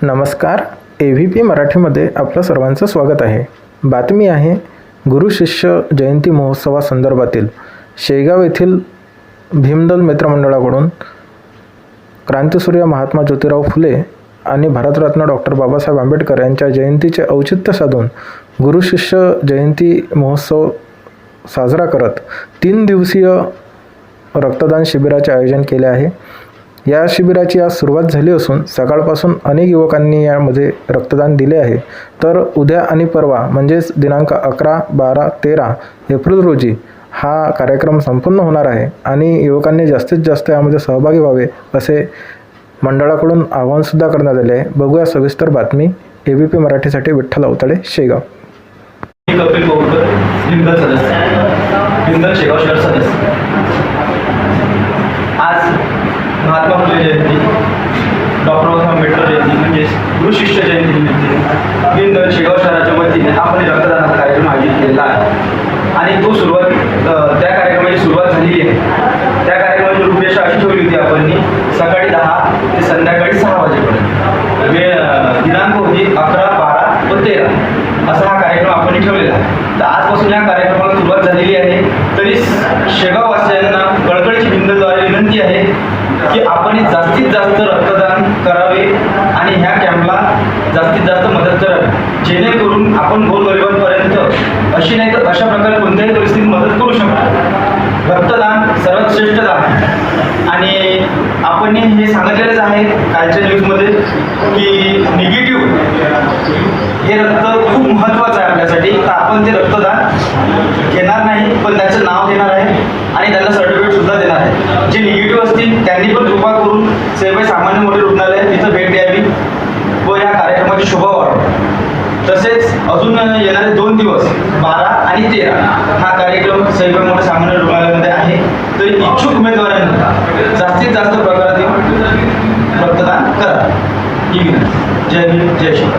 नमस्कार. AVP मराठीमध्ये आपलं सर्वांचं स्वागत आहे. बातमी आहे गुरु शिष्य जयंती महोत्सवासंदर्भातील. शेगाव येथील भीमदल मित्रमंडळाकडून क्रांतिसूर्य महात्मा ज्योतिराव फुले आणि भारतरत्न डॉक्टर बाबासाहेब आंबेडकर यांच्या जयंतीचे औचित्य साधून गुरु शिष्य जयंती महोत्सव साजरा करत 3 दिवसीय रक्तदान शिबिराचे आयोजन केले आहे. या शिबिराची आज सुरुवात झाली असून सकाळपासून अनेक युवकांनी यामध्ये रक्तदान दिले आहे. तर उद्या आणि परवा म्हणजेच दिनांक 11, 12, 13 एप्रिल रोजी हा कार्यक्रम संपन्न होणार आहे आणि युवकांनी जास्तीत जास्त यामध्ये सहभागी व्हावे असे मंडळाकडून आवाहनसुद्धा करण्यात आले आहे. बघूया सविस्तर बातमी. AVP मराठीसाठी विठ्ठल अवताडे, शेगाव. कपिल कोळकर, भीमदल सदस्य, भीमदल शेगाव शहर सदस्य. आज महात्मा फुले जयंती, डॉक्टर बाबासाहेब आंबेडकर जयंती म्हणजे गुरु शिष्य जयंती निमित्त भीमदल शेगाव शहराच्या वतीने आपण रक्तदानाचा कार्यक्रम आयोजित केलेला आहे आणि तो त्या कार्यक्रमाची सुरुवात झालेली आहे. त्या कार्यक्रमाची रूपरेषा अशी ठेवली होती आपण सकाळी 10 ते संध्याकाळी 6 वाजेपर्यंत. दिनांक होती 11, 12 व 13 असा हा कार्यक्रम आपण ठेवलेला आहे. तर आजपासून या कार्यक्रमाला सुरुवात झालेली आहे. तरी शेगाववासियांना कळकळीची भीमदलद्वारे विनंती आहे की आपण जास्तीत जास्त रक्तदान करावे आणि ह्या कॅम्पला जास्तीत जास्त मदत करावी, जेणेकरून आपण गोरगरिबांपर्यंत अशी नाही तर अशा प्रकारे कोणत्याही परिस्थितीत मदत करू शकतो. रक्तदान सर्वात श्रेष्ठ दान आणि आपण हे सांगितलेलंच आहे कालच्या न्यूजमध्ये की निगेटिव्ह हे रक्त खूप महत्त्वाचं आहे आपल्यासाठी. तर आपण ते रक्तदान घेणार नाही पण त्याचं नाव देणार आहे आणि त्यांना सर्टिफिकेट सुद्धा देणार आहे. जे निगेटिव्ह असतील त्यांनी पण कृपा करून सेवाई सामान्य मोठे रुग्णालय तिथं भेट द्यावी व या कार्यक्रमाची शोभा वाढवावी. तसेच अजून येणारे 2 दिवस 12 आणि 13 हा कार्यक्रम सेवाई मोठे सामान्य रुग्णालयामध्ये आहे. तरी इच्छुक उमेदवारांनी जास्तीत जास्त प्रकारात रक्तदान करा. जय भीम, जय श्री.